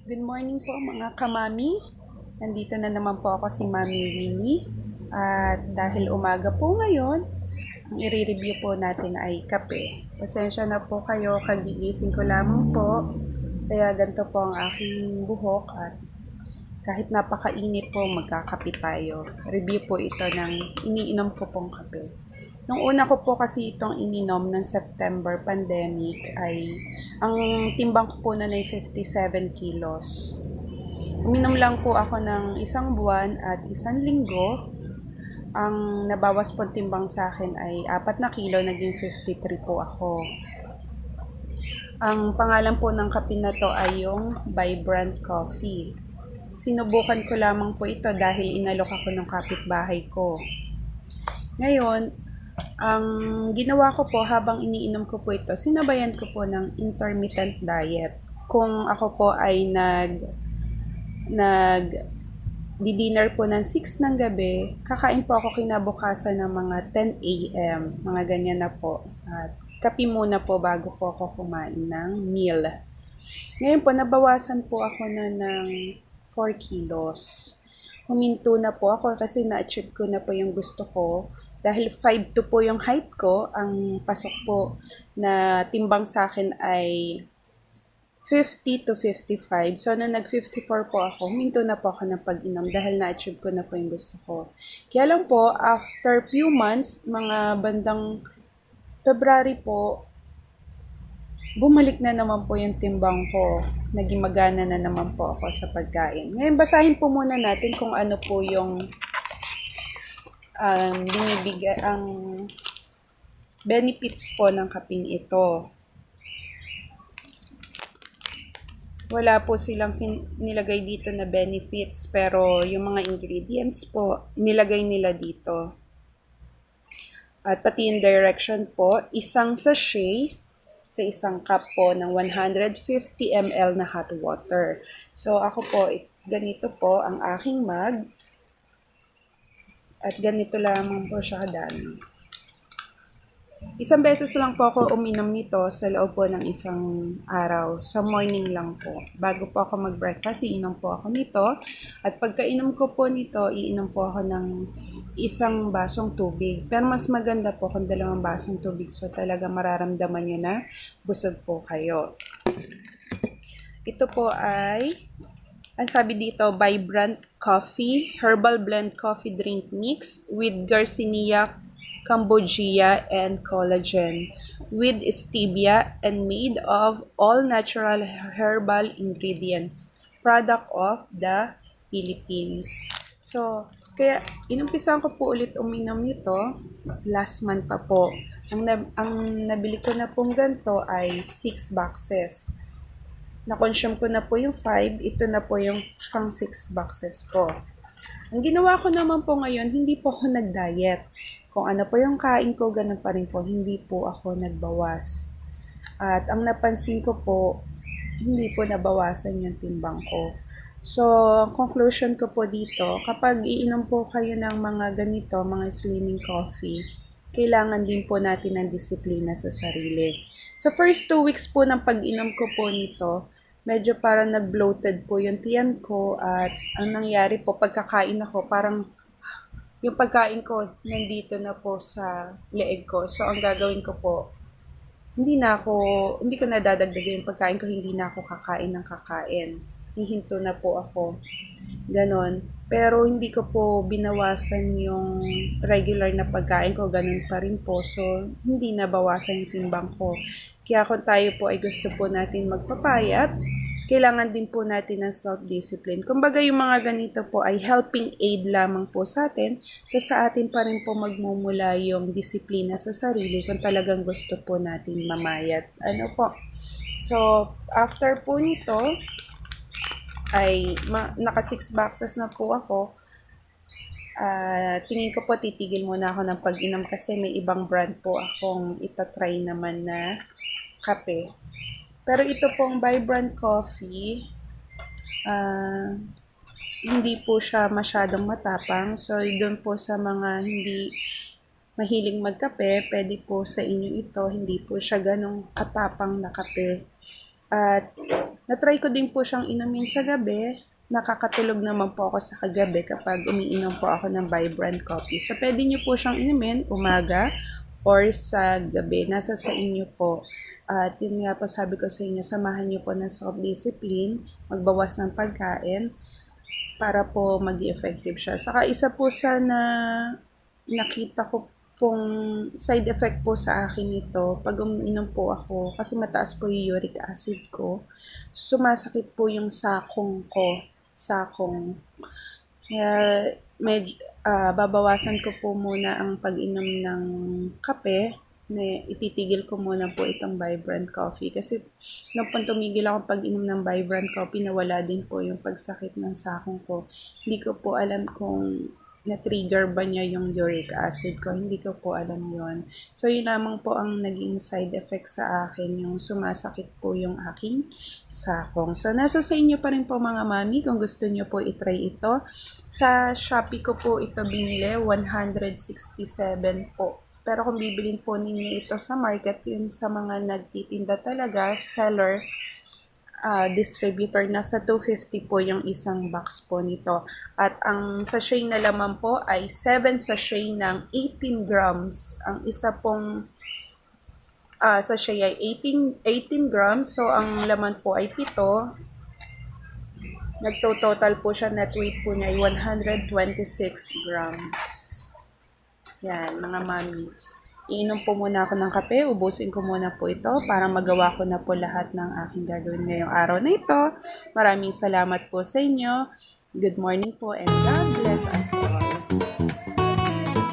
Good morning po mga kamami. Nandito na naman po ako si Mami Winnie. At dahil umaga po ngayon, ang i-review po natin ay kape. Pasensya na po kayo, kagigising ko lamang po. Kaya ganito po ang aking buhok at kahit napakainit po, magkakape tayo. Review po ito ng iniinom ko pong kape. Nung una ko po kasi itong ininom ng September pandemic ay ang timbang ko po na ay 57 kilos. Uminom lang po ako ng isang buwan at isang linggo. Ang nabawas po timbang sa akin ay 4 na kilo, naging 53 po ako. Ang pangalan po ng kape na to ay yung Vibrant Coffee. Sinubukan ko lamang po ito dahil inalok ako ng kapitbahay ko. Ngayon, ang ginawa ko po habang iniinom ko po ito, sinabayan ko po ng intermittent diet. Kung ako po ay di-dinner po ng 6 ng gabi, kakain po ako kinabukasan ng mga 10 a.m., mga ganyan na po. At kape muna po bago po ako kumain ng meal. Ngayon po, nabawasan po ako na ng 4 kilos. Huminto na po ako kasi na-achieve ko na po yung gusto ko. Dahil 5'2" po yung height ko, ang pasok po na timbang sa akin ay 50 to 55. So, na nag-54 po ako, huminto na po ako ng pag-inom dahil na-achieve ko na po yung gusto ko. Kaya lang po, after few months, mga bandang February po, bumalik na naman po yung timbang ko. Naging magana na naman po ako sa pagkain. Ngayon, basahin po muna natin kung ano po yung binibigay ang benefits po ng kaping ito. Wala po silang nilagay dito na benefits, pero yung mga ingredients po, nilagay nila dito. At pati yung direction po, isang sachet sa isang cup po ng 150 ml na hot water. So ako po, ganito po ang aking mug. At ganito lamang po siya kadami. Isang beses lang po ako uminom nito sa loob po ng isang araw. Sa morning lang po. Bago po ako mag-breakfast, iinom po ako nito. At pagkainom ko po nito, iinom po ako ng isang basong tubig. Pero mas maganda po kung 2 basong tubig. So talaga mararamdaman nyo na busog po kayo. Ito po ay, ang sabi dito, Vibrant Coffee, Herbal Blend Coffee Drink Mix with Garcinia Cambogia and Collagen with stevia and made of all natural herbal ingredients. Product of the Philippines. So, kaya inumpisahan ko po ulit uminom nito last month pa po. Ang nabili ko na pong ganito ay 6 boxes. Na-consume ko na po yung 5, ito na po yung pang 6 boxes ko. Ang ginawa ko naman po ngayon, hindi po ako nag-diet. Kung ano po yung kain ko, ganun pa rin po, hindi po ako nagbawas. At ang napansin ko po, hindi po nabawasan yung timbang ko. So, conclusion ko po dito, kapag iinom po kayo ng mga ganito, mga slimming coffee, kailangan din po natin ng disiplina sa sarili. Sa first 2 weeks po ng pag-inom ko po nito, medyo parang nag-bloated po yung tiyan ko at ang nangyari po pagkakain ako parang yung pagkain ko nandito na po sa leeg ko. So ang gagawin ko po, hindi ko nadadagdagan yung pagkain ko, hindi na ako kakain ng kakain. Hihinto na po ako. Ganon. Pero hindi ko po binawasan yung regular na pagkain ko, ganon pa rin po. So, hindi nabawasan yung timbang ko. Kaya kung tayo po ay gusto po natin magpapayat, kailangan din po natin ng self-discipline. Kumbaga yung mga ganito po ay helping aid lamang po sa atin, kasi sa atin pa rin po magmumula yung disiplina sa sarili kung talagang gusto po natin mamayat. Ano po? So, after po nito, ay naka 6 boxes na po ako. Tingin ko po titigil muna ako ng pag-inom kasi may ibang brand po akong itatry naman na kape. Pero ito pong Vibrant Coffee, hindi po siya masyadong matapang. So, doon po sa mga hindi mahiling magkape, pwede po sa inyo ito. Hindi po siya ganong katapang na kape. At Na-try ko din po siyang inumin sa gabi. Nakakatulog naman po ako sa kagabi kapag umiinom po ako ng Vibrant Coffee. So, pwede niyo po siyang inumin umaga or sa gabi. Nasa sa inyo po. At yun nga po sabi ko sa inyo, samahan niyo po ng self-discipline, magbawas ng pagkain para po maging effective siya. Saka isa po sa nakita ko pong side effect po sa akin ito, pag umiinom po ako, kasi mataas po yung uric acid ko, sumasakit po yung sakong. Kaya babawasan ko po muna ang pag-inom ng kape, ititigil ko muna po itong Vibrant Coffee. Kasi nung tumigil ako pag-inom ng Vibrant Coffee, nawala din po yung pagsakit ng sakong ko. Hindi ko po alam kung na-trigger ba niya yung uric acid ko. Hindi ko po alam yon. So, yun lamang po ang naging side effect sa akin, yung sumasakit po yung aking sakong. So, nasa sa inyo pa rin po mga mami kung gusto niyo po itry ito. Sa Shopee ko po ito binili, 167 po. Pero kung bibilin po ninyo ito sa market, yun sa mga nagtitinda talaga, seller, distributor, nasa 250 po yung isang box po nito. At ang sachet na laman po ay 7 sachet ng 18 grams. Ang isa pong sachet ay 18 grams. So, ang laman po ay 7. Nagto-total po siya, net weight po niya ay 126 grams. Yan, mga mommies. Iinom po muna ako ng kape, ubusin ko muna po ito para magawa ko na po lahat ng aking gagawin ngayong araw na ito. Maraming salamat po sa inyo. Good morning po and God bless us all.